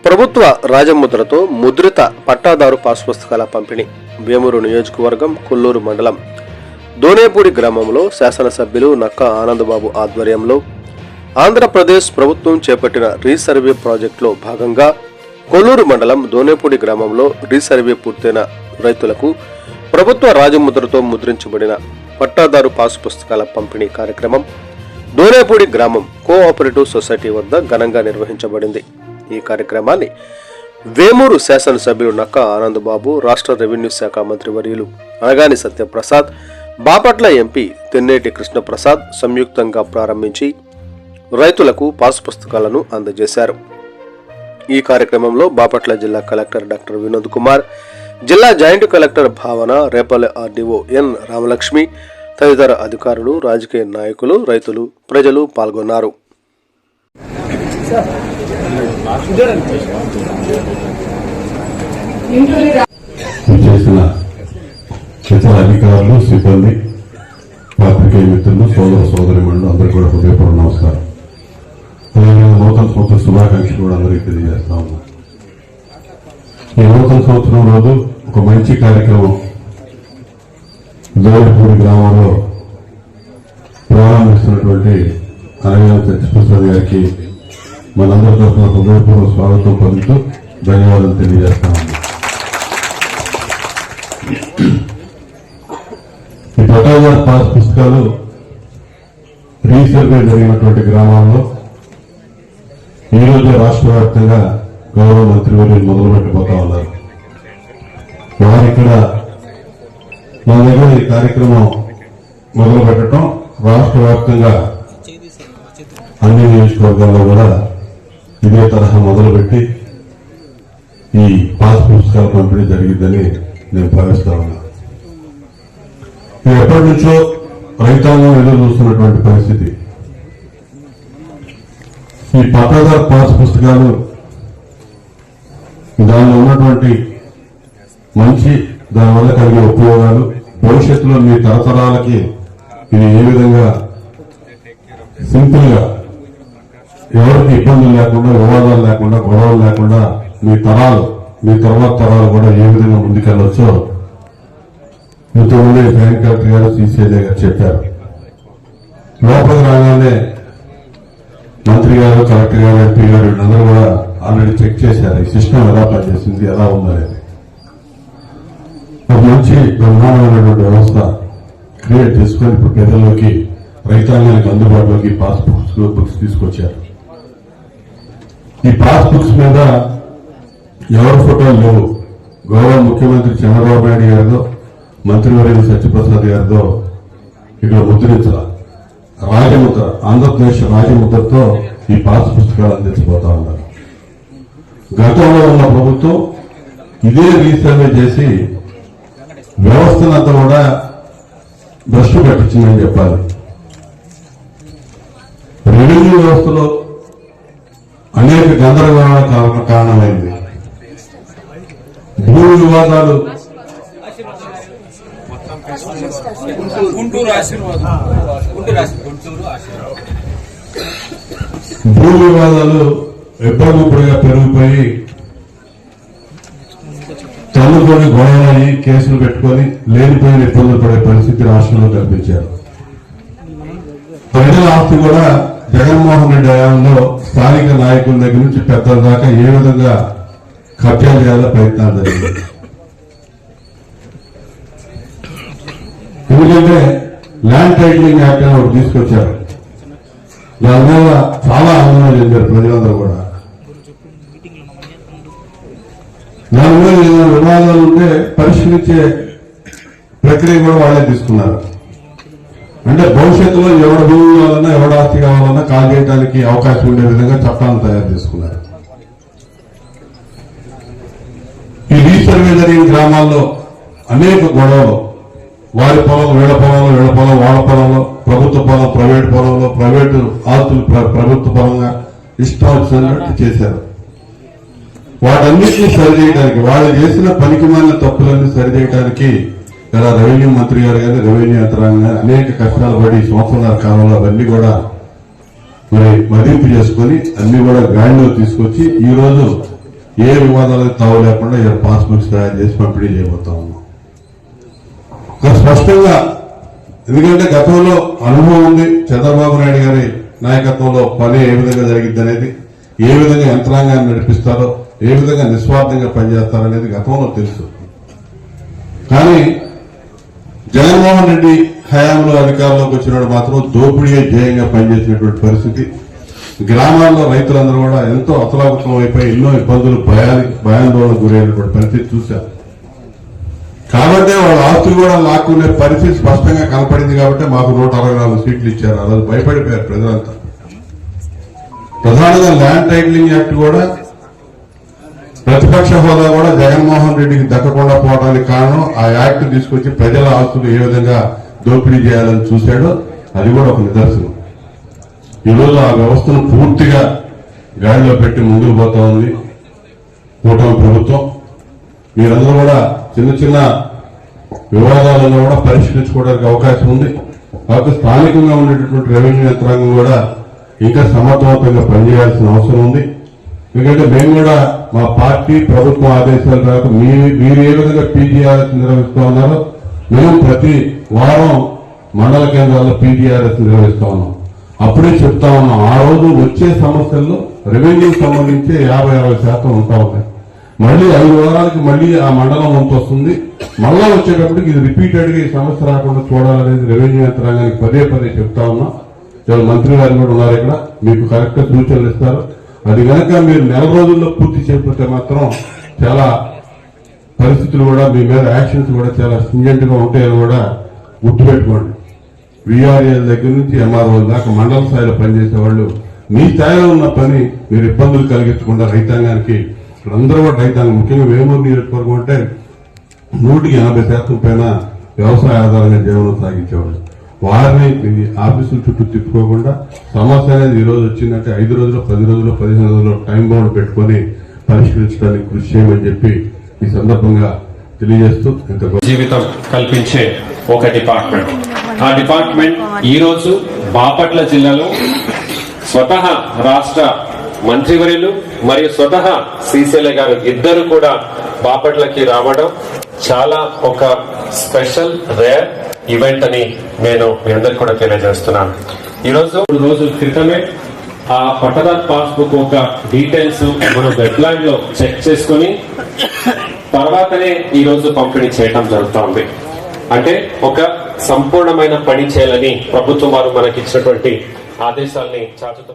ప్రభుత్వ రాజముద్రతో ముద్రిత పట్టాదారు పాస్ పుస్తకాల పంపిణీ వేమూరు నియోజకవర్గం కొల్లూరు మండలం దోనేపూడి గ్రామంలో శాసనసభ్యులు నక్క ఆనందబాబు ఆధ్వర్యంలో ఆంధ్రప్రదేశ్ ప్రభుత్వం చేపట్టిన రీసర్వే ప్రాజెక్టులో భాగంగా కొల్లూరు మండలం దోనేపూడి గ్రామంలో రీసర్వే పూర్తయిన రైతులకు ప్రభుత్వ రాజముద్రతో ముద్రించబడిన పట్టాదారు పాస్ పుస్తకాల పంపిణీ కార్యక్రమం దోనేపూడి గ్రామం కోఆపరేటివ్ సొసైటీ వద్ద ఘనంగా నిర్వహించబడింది. ఈ కార్యక్రమాన్ని వేమూరు శాసనసభ్యులు నక్క ఆనందబాబు, రాష్ట్ర రెవెన్యూ శాఖ మంత్రి వర్యులు అనగాని సత్యప్రసాద్, బాపట్ల ఎంపీ తెన్నేటి కృష్ణప్రసాద్ సంయుక్తంగా ప్రారంభించి రైతులకు పాస్ పుస్తకాలను అందజేశారు. ఈ కార్యక్రమంలో బాపట్ల జిల్లా కలెక్టర్ డాక్టర్ వినోద్ కుమార్, జిల్లా జాయింట్ కలెక్టర్ భావన, రేపల్లె ఆర్డీఓ ఎన్ రామలక్ష్మి తదితర అధికారులు, రాజకీయ నాయకులు, రైతులు, ప్రజలు పాల్గొన్నారు. చేసిన ఇతర అధికారులు, సిబ్బంది, పాత్రికేయ మిత్రులు, సోదర సోదరిమణులు అందరికీ కూడా హృదయపూర్వక నమస్కారం. అదేవిధంగా నూతన సంవత్సర శుభాకాంక్షలు కూడా అందరికీ తెలియజేస్తా ఉన్నాం. ఈ నూతన సంవత్సరం రోజు ఒక మంచి కార్యక్రమం దోనేపూడి గ్రామంలో ప్రారంభిస్తున్నటువంటి అనగాని సత్యప్రసాద్ గారికి మనందరి తరఫున హృదయపూర్వక స్వాగతం పలుకుతూ ధన్యవాదాలు తెలియజేస్తాము. ఈ పట్టాదారు పాస్ పుస్తకాలు రీసర్వే జరిగినటువంటి గ్రామాల్లో ఈరోజు రాష్ట్ర వ్యాప్తంగా గౌరవ మంత్రివర్యులు మొదలుపెట్టబోతా ఉన్నారు. వారు ఇక్కడ మన దగ్గర ఈ కార్యక్రమం మొదలు పెట్టడం రాష్ట్ర వ్యాప్తంగా అన్ని నియోజకవర్గాల్లో కూడా ఇదే తరహా మొదలుపెట్టి ఈ పాస్ పుస్తకాల పంపిణీ జరిగిందని నేను భావిస్తా ఉన్నా. ఇది ఎప్పటి నుంచో రైతాంగం ఎదురు చూస్తున్నటువంటి పరిస్థితి. ఈ పట్టాదారు పాస్ పుస్తకాలు దానిలో ఉన్నటువంటి మంచి, దానివల్ల కలిగే ఉపయోగాలు, భవిష్యత్తులో మీ తరతరాలకి ఇది ఏ విధంగా సింపుల్ గా ఎవరికి ఇబ్బందులు లేకుండా, వివాదాలు లేకుండా, గొడవలు లేకుండా మీ తర్వాత తరాలు కూడా ఏ విధంగా ముందుకెళ్ళొచ్చో ఇంతకుముందే జాయింట్ కలెక్టర్ గారు, సిసిఐ గారు చెప్పారు. లోపలికి రాగానే మంత్రి గారు, కలెక్టర్ గారు, ఎంపీ గారు వీళ్ళందరూ కూడా ఆల్రెడీ చెక్ చేశారు ఈ సిస్టమ్ ఎలా పనిచేసింది, ఎలా ఉందనేది. ఒక మంచి బ్రహ్మాండమైనటువంటి వ్యవస్థ క్రియేట్ చేసుకొని ఇప్పుడు ప్రజల్లోకి, రైతాంగానికి అందుబాటులోకి పాస్ బుక్స్ తీసుకొచ్చారు. ఈ పాస్ బుక్స్ మీద ఎవరి ఫోటోలు లేవు. గౌరవ ముఖ్యమంత్రి చంద్రబాబు నాయుడు గారిదో, మంత్రివర్యులు సత్యప్రసాద్ గారిదో ఇక్కడ ముద్రించాల రాజముద్ర, ఆంధ్రప్రదేశ్ రాజముద్రతో ఈ పాస్ పుస్తకాలు అందించబోతా ఉన్నారు. గతంలో ఉన్న ప్రభుత్వం ఇదే రీసర్వే చేసి వ్యవస్థనంతా కూడా భ్రష్టు పట్టించిందని చెప్పాలి. రెవెన్యూ వ్యవస్థలో అనేక గందరగోళాలకు కారణమైంది. భూ వివాదాలు ఎప్పటికప్పుడుగా పెరిగిపోయి తల్లుకొని గొడవలయ్యి కేసులు పెట్టుకొని లేనిపోయిన ఇబ్బందులు పడే పరిస్థితి రాష్ట్రంలో కల్పించారు. ప్రజల ఆస్తి కూడా జగన్మోహన్ రెడ్డి హయాంలో స్థానిక నాయకుల దగ్గర నుంచి పెద్దల దాకా ఏ విధంగా కబ్జా చేయాలో ప్రయత్నాలు జరిగింది. ఎందుకంటే ల్యాండ్ టైటిలింగ్ యాక్ట్ అని ఒకటి తీసుకొచ్చారు. దాని మీద చాలా ఆందోళన చెందారు ప్రజలందరూ కూడా. దాని మీద ఏదైనా వివాదాలు ఉంటే పరిష్కరించే ప్రక్రియ కూడా వాళ్ళే తీసుకున్నారు. అంటే భవిష్యత్తులో ఎవడ భూమి కావాలన్నా, ఎవడ ఆస్తి కావాలన్నా కాల్ చేయడానికి అవకాశం ఉండే విధంగా చట్టాలను తయారు చేసుకున్నారు. ఈ రీసర్వే జరిగిన గ్రామాల్లో అనేక గొడవలు, వారి పొలం వీళ్ళ పొలంలో, వీళ్ళ పొలం వాళ్ళ పొలంలో, ప్రభుత్వ పొలం ప్రైవేట్ పొలంలో, ప్రైవేటు ఆస్తులు ప్రభుత్వ పొలంగా ఇష్టం వచ్చినట్టు చేశారు. వాటన్నిటినీ సరిచేయడానికి, వాళ్ళు చేసిన పనికిమాలిన తప్పులన్నీ సరిచేయడానికి ఇలా రెవెన్యూ మంత్రి గారు కానీ, రెవెన్యూ యంత్రాంగం అనేక కష్టాలు పడి సంవత్సరాల కాలంలో అవన్నీ కూడా మరి మదింపు చేసుకుని అన్ని కూడా గాడిలో తీసుకొచ్చి ఈ రోజు ఏ వివాదాలకు తావు లేకుండా ఇలా పాస్బుక్స్ తయారు చేసి పంపిణీ చేయబోతా ఉన్నాం. స్పష్టంగా, ఎందుకంటే గతంలో అనుభవం ఉంది, చంద్రబాబు నాయుడు గారి నాయకత్వంలో పని ఏ విధంగా జరిగింది అనేది, ఏ విధంగా యంత్రాంగాన్ని నడిపిస్తారో, ఏ విధంగా నిస్వార్థంగా పనిచేస్తారనేది గతంలో తెలుసు. కానీ జగన్మోహన్ రెడ్డి హయాంలో అధికారంలోకి వచ్చినప్పుడు మాత్రం దోపిడీయే ధ్యేయంగా పనిచేసినటువంటి పరిస్థితి. గ్రామాల్లో రైతులందరూ కూడా ఎంతో అతలాకుతలం అయిపోయి ఎన్నో ఇబ్బందులు, భయాందోళనకు గురైనటువంటి పరిస్థితి చూశారు. కాబట్టి వాళ్ళ ఆస్తులు కూడా లాక్కునే పరిస్థితి స్పష్టంగా కనపడింది. కాబట్టి మాకు 164 సీట్లు ఇచ్చారు. అలా భయపడిపోయారు ప్రజలంతా. ప్రధానంగా ల్యాండ్ టైటిలింగ్ యాక్ట్ కూడా, ప్రతిపక్ష హోదా కూడా జగన్మోహన్ రెడ్డికి దక్కకుండా పోవడానికి కారణం ఆ యాక్ట్ తీసుకొచ్చి ప్రజల ఆస్తులు ఏ విధంగా దోపిడీ చేయాలని చూశాడో అది కూడా ఒక నిదర్శనం. ఈరోజు ఆ వ్యవస్థను పూర్తిగా గాడిలో పెట్టి ముందుకు పోతా ఉంది కూటమి ప్రభుత్వం. మీరందరూ కూడా చిన్న చిన్న వివాదాలను కూడా పరిష్కరించుకోవడానికి అవకాశం ఉంది. కాబట్టి స్థానికంగా ఉండేటటువంటి రెవెన్యూ యంత్రాంగం కూడా ఇంకా సమర్థవంతంగా పనిచేయాల్సిన అవసరం ఉంది. ఎందుకంటే మేము కూడా మా పార్టీ ప్రభుత్వం ఆదేశాల తర్వాత మీరు ఏ విధంగా పీజీఆర్ఎస్ నిర్వహిస్తూ ఉన్నారో మేము ప్రతి వారం మండల కేంద్రాల్లో పీజీఆర్ఎస్ నిర్వహిస్తా ఉన్నాం. అప్పుడే చెప్తా ఉన్నాం, ఆ రోజు వచ్చే సమస్యల్లో రెవెన్యూకి సంబంధించి 50-60% ఉంటా ఉన్నాయి. మళ్ళీ 5 వారాలకి మళ్ళీ ఆ మండలం వంతు వస్తుంది. మళ్ళా వచ్చేటప్పటికి ఇది రిపీటెడ్ గా ఈ సమస్య రాకుండా చూడాలనేది రెవెన్యూ యంత్రాంగానికి పదే చెప్తా ఉన్నాం. చాలా మంత్రి గారు కూడా ఉన్నారు ఇక్కడ, మీకు కరెక్ట్ గా సూచనలు ఇస్తారు. అది కనుక మీరు నెల రోజుల్లో పూర్తి చేయకపోతే మాత్రం చాలా పరిస్థితులు కూడా మీ మీద యాక్షన్స్ కూడా చాలా స్ట్రింజెంట్ గా ఉంటాయని కూడా గుర్తుపెట్టుకోండి. వీఆర్ఏల దగ్గర నుంచి ఎంఆర్ఓ దాకా మండల స్థాయిలో పనిచేసే వాళ్ళు మీ స్థాయిలో ఉన్న పని మీరు ఇబ్బందులు కలిగించకుండా రైతాంగానికి, అందరూ కూడా రైతాంగం, ముఖ్యంగా వేమూరు నియోజకవర్గం అంటే 180% పైన వ్యవసాయ ఆధారంగా జీవనం సాగించేవాళ్ళు. వారిని ఆఫీసుల చుట్టూ తిప్పుకోకుండా సమస్య అనేది ఈ రోజు వచ్చిందంటే 5 రోజులు, 10 రోజులు, 15 రోజులు టైం బౌండ్ పెట్టుకుని పరిష్కరించడానికి కృషి చేయమని చెప్పి ఈ సందర్భంగా తెలియజేస్తూ జీవితం కల్పించే ఒక డిపార్ట్మెంట్. ఆ డిపార్ట్మెంట్ ఈ రోజు బాపట్ల జిల్లాలో స్వతహా రాష్ట్ర మంత్రివర్యులు మరియు స్వతహా శ్రీశైల గారు ఇద్దరు కూడా బాపట్లకి రావడం చాలా ఒక స్పెషల్ రేర్ ఈవెంట్ అని నేను మీ అందరికి కూడా తెలియజేస్తున్నాను. ఈ రోజు 3 రోజుల క్రితమే ఆ పట్టదార్ పాస్బుక్ ఒక డీటెయిల్స్ మనం వెబ్లైన్ లో చెక్ చేసుకుని తర్వాతనే ఈ రోజు పంపిణీ చేయడం జరుగుతోంది. అంటే ఒక సంపూర్ణమైన పని చేయాలని ప్రభుత్వం వారు మనకి ఇచ్చినటువంటి ఆదేశాలని చాచుతూ